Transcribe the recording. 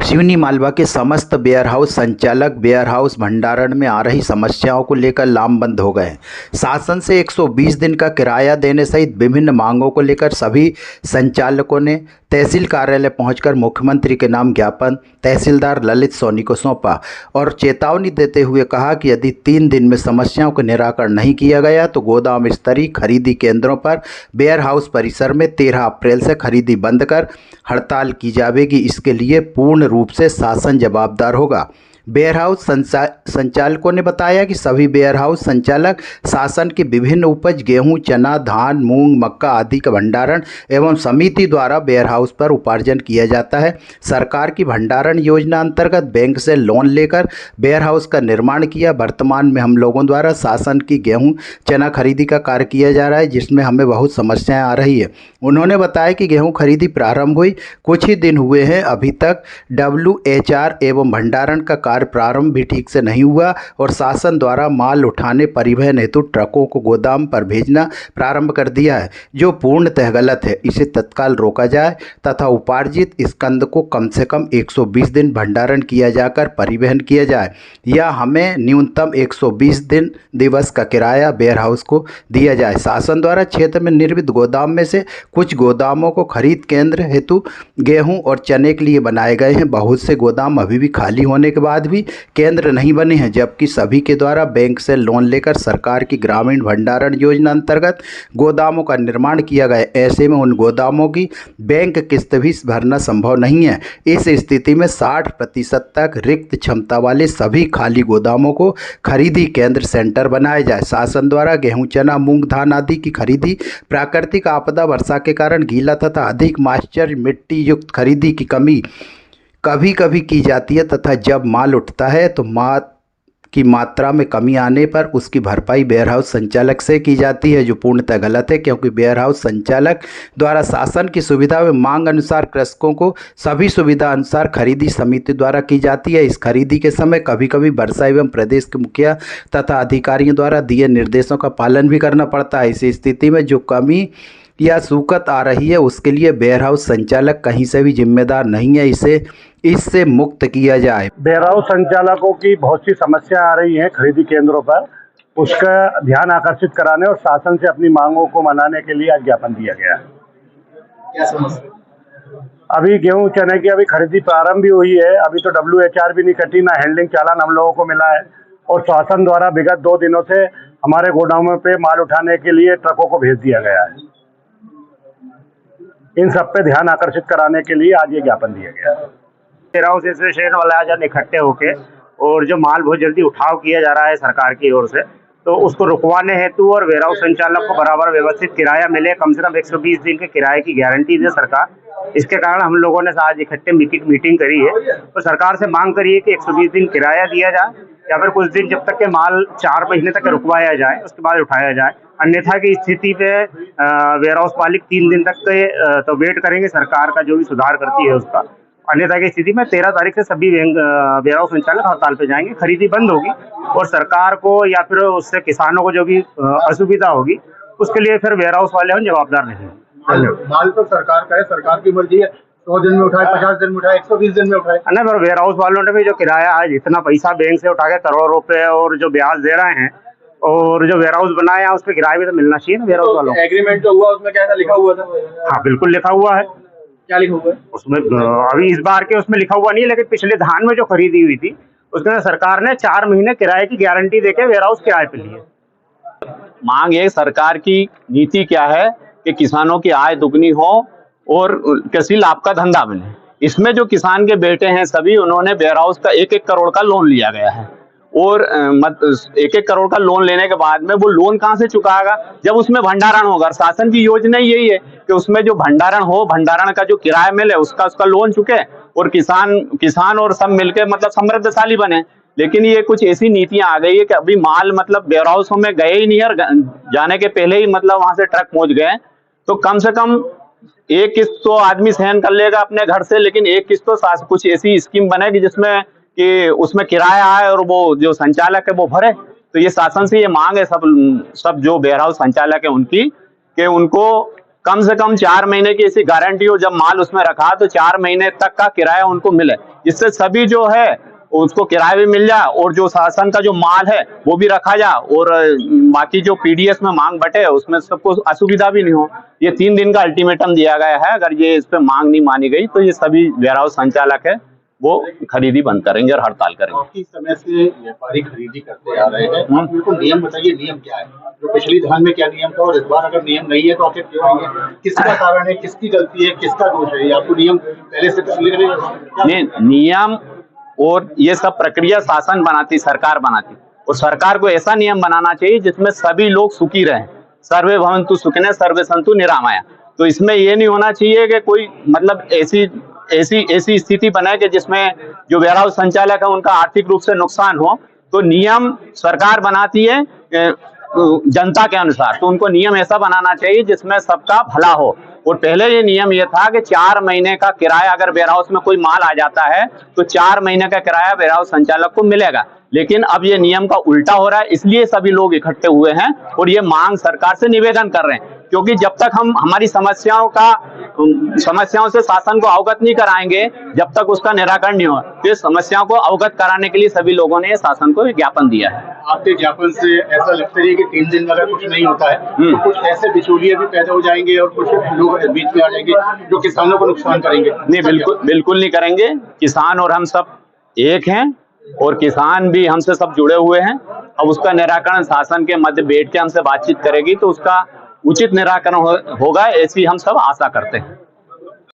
सिवनी मालवा के समस्त वेयरहाउस संचालक वेयरहाउस भंडारण में आ रही समस्याओं को लेकर लामबंद हो गए हैं। शासन से 120 दिन का किराया देने सहित विभिन्न मांगों को लेकर सभी संचालकों ने तहसील कार्यालय पहुंचकर मुख्यमंत्री के नाम ज्ञापन तहसीलदार ललित सोनी को सौंपा और चेतावनी देते हुए कहा कि यदि 3 दिन में समस्याओं का निराकरण नहीं किया गया तो गोदाम स्तरीय खरीदी केंद्रों पर वेयरहाउस परिसर में 13 अप्रैल से खरीदी बंद कर हड़ताल की जाएगी। इसके लिए पूर्ण रूप से शासन जवाबदार होगा। वेयरहाउस संचालकों ने बताया कि सभी वेयरहाउस संचालक शासन की विभिन्न उपज गेहूं, चना, धान, मूंग, मक्का आदि का भंडारण एवं समिति द्वारा वेयरहाउस पर उपार्जन किया जाता है। सरकार की भंडारण योजना अंतर्गत बैंक से लोन लेकर वेयरहाउस का निर्माण किया। वर्तमान में हम लोगों द्वारा शासन की गेहूँ, चना खरीदी का कार्य किया जा रहा है, जिसमें हमें बहुत समस्याएँ आ रही है। उन्होंने बताया कि गेहूँ खरीदी प्रारंभ हुई कुछ ही दिन हुए हैं, अभी तक WHR एवं भंडारण का कार्य प्रारंभ भी ठीक से नहीं हुआ और शासन द्वारा माल उठाने परिवहन हेतु ट्रकों को गोदाम पर भेजना प्रारंभ कर दिया है, जो पूर्णतः गलत है। इसे तत्काल रोका जाए तथा उपार्जित स्कंद को कम से कम 120 दिन भंडारण किया जाकर परिवहन किया जाए या हमें न्यूनतम 120 दिन दिवस का किराया वेयरहाउस को दिया जाए। शासन द्वारा क्षेत्र में निर्मित गोदाम में से कुछ गोदामों को खरीद केंद्र हेतु गेहूं और चने के लिए बनाए गए हैं। बहुत से गोदाम अभी भी खाली होने के बाद भी केंद्र नहीं बने हैं, जबकि सभी के द्वारा बैंक से लोन लेकर सरकार की ग्रामीण भंडारण योजना अंतर्गत गोदामों का निर्माण किया गया। ऐसे में उन गोदामों की बैंक किस्त भी भरना संभव नहीं है। इस स्थिति में 60% तक रिक्त क्षमता वाले सभी खाली गोदामों को खरीदी केंद्र सेंटर बनाया जाए। शासन द्वारा गेहूं, चना, मूंग, धान आदि की खरीदी प्राकृतिक आपदा, वर्षा के कारण गीला तथा अधिक मॉइस्चर मिट्टी युक्त खरीदी की कमी कभी कभी की जाती है तथा जब माल उठता है तो माल की मात्रा में कमी आने पर उसकी भरपाई वेयरहाउस संचालक से की जाती है, जो पूर्णतः गलत है, क्योंकि वेयरहाउस संचालक द्वारा शासन की सुविधा व मांग अनुसार कृषकों को सभी सुविधा अनुसार खरीदी समिति द्वारा की जाती है। इस खरीदी के समय कभी कभी वर्षा एवं प्रदेश के मुखिया तथा अधिकारियों द्वारा दिए निर्देशों का पालन भी करना पड़ता है। इस स्थिति में जो कमी या सूकत आ रही है उसके लिए वेयरहाउस संचालक कहीं से भी जिम्मेदार नहीं है। इससे मुक्त किया जाए। वेयरहाउस संचालकों की बहुत सी समस्या आ रही हैं खरीदी केंद्रों पर, उसका ध्यान आकर्षित कराने और शासन से अपनी मांगों को मनाने के लिए आज ज्ञापन दिया गया। क्या समस्या? अभी गेहूं, चने की अभी खरीदी प्रारंभ भी हुई है, अभी तो WHR भी नहीं कटी, ना हैंडलिंग चालान हम लोगों को मिला है और शासन द्वारा विगत 2 दिनों से हमारे गोदामों पे माल उठाने के लिए ट्रकों को भेज दिया गया है। इन सब पे ध्यान आकर्षित कराने के लिए आज ये ज्ञापन दिया गया। वेयरहाउस एसोसिएशन वाले आज इकट्ठे होके और जो माल बहुत जल्दी उठाव किया जा रहा है सरकार की ओर से, तो उसको रुकवाने हेतु और वेयरहाउस संचालक को बराबर व्यवस्थित किराया मिले, कम से कम 120 दिन के किराए की गारंटी दे सरकार। इसके कारण हम लोगों ने आज इकट्ठे मीटिंग करी है तो सरकार से मांग करी है कि 120 दिन किराया दिया जाए या फिर कुछ दिन जब तक के माल 4 महीने तक रुकवाया जाए, उसके बाद उठाया जाए। अन्यथा की स्थिति पे वेयरहाउस मालिक 3 दिन तक के तो वेट करेंगे, सरकार का जो भी सुधार करती है उसका। अन्यथा की स्थिति में 13 तारीख से सभी वेयरहाउस संचालक हड़ताल पे जाएंगे, खरीदी बंद होगी और सरकार को या फिर उससे किसानों को जो भी असुविधा होगी उसके लिए फिर वेयरहाउस वाले हम जवाबदार नहीं हैं। माल तो सरकार का है, सरकार की मर्जी है, 100 दिन में उठाए, 50 दिन में उठाए, 120 दिन में उठाए। ना पर वेयरहाउस वालों ने भी जो किराया आज इतना पैसा बैंक से उठा के करोड़ रुपए और जो ब्याज दे रहे हैं और जो वेयरहाउस बनाया उस पर किराया भी तो मिलना चाहिए ना वेयरहाउस वालों को। एग्रीमेंट जो हुआ उसमें क्या था, लिखा हुआ था? हाँ बिल्कुल लिखा हुआ है। क्या लिखा हुआ है उसमें? अभी इस बार के उसमें लिखा हुआ नहीं है, लेकिन पिछले धान में जो खरीदी हुई थी उसमें सरकार ने 4 महीने किराए की गारंटी देके वेयरहाउस किराए पे लिए। मांग है, सरकार की नीति क्या है कि किसानों की आय दुगनी हो और कृषि लाभ का धंधा बने। इसमें जो किसान के बेटे हैं सभी, उन्होंने वेयरहाउस का 1-1 करोड़ का लोन लिया गया है और 1-1 करोड़ का लोन लेने के बाद में वो लोन कहाँ से चुकाएगा जब उसमें भंडारण होगा। शासन की योजना यही है कि उसमें जो भंडारण हो, भंडारण का जो किराया मिले उसका लोन चुके और किसान और सब मिलकर मतलब समृद्धशाली बने। लेकिन ये कुछ ऐसी नीतियां आ गई है कि अभी माल मतलब वेयरहाउसों में गए ही नहीं और जाने के पहले ही मतलब वहां से ट्रक पहुंच गए। तो कम से कम 1 किस्त तो आदमी सहन कर लेगा अपने घर से, लेकिन 1 किस्त तो कुछ ऐसी स्कीम बनेगी जिसमें कि उसमें किराया आए और वो जो संचालक है वो भरे। तो ये शासन से ये मांग है सब जो वेयरहाउस संचालक है उनकी, कि उनको कम से कम 4 महीने की ऐसी गारंटी हो, जब माल उसमें रखा तो 4 महीने तक का किराया उनको मिले, जिससे सभी जो है उसको किराया भी मिल जाए और जो शासन का जो माल है वो भी रखा जाए और बाकी जो पीडीएस में मांग बटे उसमें सबको असुविधा भी नहीं हो। ये 3 दिन का अल्टीमेटम दिया गया है, अगर ये इस पे मांग नहीं मानी गई तो ये सभी वेयरहाउस संचालक है वो खरीदी बंद करेंगे और हड़ताल करेंगे। काफी समय से व्यापारी खरीदी करते आ रहे हैं, आप मेरे को नियम बताइए, नियम क्या है? जो पिछली धान में क्या नियम था और इस बार अगर नियम नहीं है तो आखिर क्यों नहीं है? किसका कारण है, किसकी गलती है, किसका दोष है? ये आपको नियम पहले से नहीं, नियम और ये सब प्रक्रिया शासन बनाती, सरकार बनाती, और सरकार को ऐसा नियम बनाना चाहिए जिसमें सभी लोग सुखी रहें। सर्वे भवन्तु सुखिनः सर्वे सन्तु निरामया। तो इसमें ये नहीं होना चाहिए कि कोई मतलब ऐसी स्थिति बने कि जिसमें जो वेयरहाउस संचालक है उनका आर्थिक रूप से नुकसान हो। तो नियम सरकार बनाती है जनता के अनुसार, तो उनको नियम ऐसा बनाना चाहिए जिसमें सबका भला हो। और पहले ये नियम ये था कि 4 महीने का किराया, अगर वेयरहाउस में कोई माल आ जाता है तो 4 महीने का किराया वेयरहाउस संचालक को मिलेगा। लेकिन अब ये नियम का उल्टा हो रहा है, इसलिए सभी लोग इकट्ठे हुए हैं और ये मांग सरकार से निवेदन कर रहे हैं, क्योंकि जब तक हम हमारी समस्याओं से शासन को अवगत नहीं कराएंगे, जब तक उसका निराकरण नहीं हो, तो समस्याओं को अवगत कराने के लिए सभी लोगों ने शासन को ज्ञापन दिया है। आपके ज्ञापन से ऐसा लगता है कि 3 दिन में अगर कुछ नहीं होता है तो कुछ ऐसे बिचौलिए भी पैदा हो जाएंगे और कुछ लोग बीच में आ जाएंगे जो किसानों को नुकसान करेंगे। नहीं, बिल्कुल नहीं करेंगे। किसान और हम सब एक हैं और किसान भी हमसे सब जुड़े हुए हैं। अब उसका निराकरण शासन के मध्य बैठ के हमसे बातचीत करेगी तो उसका उचित निराकरण होगा, ऐसी हम सब आशा करते हैं।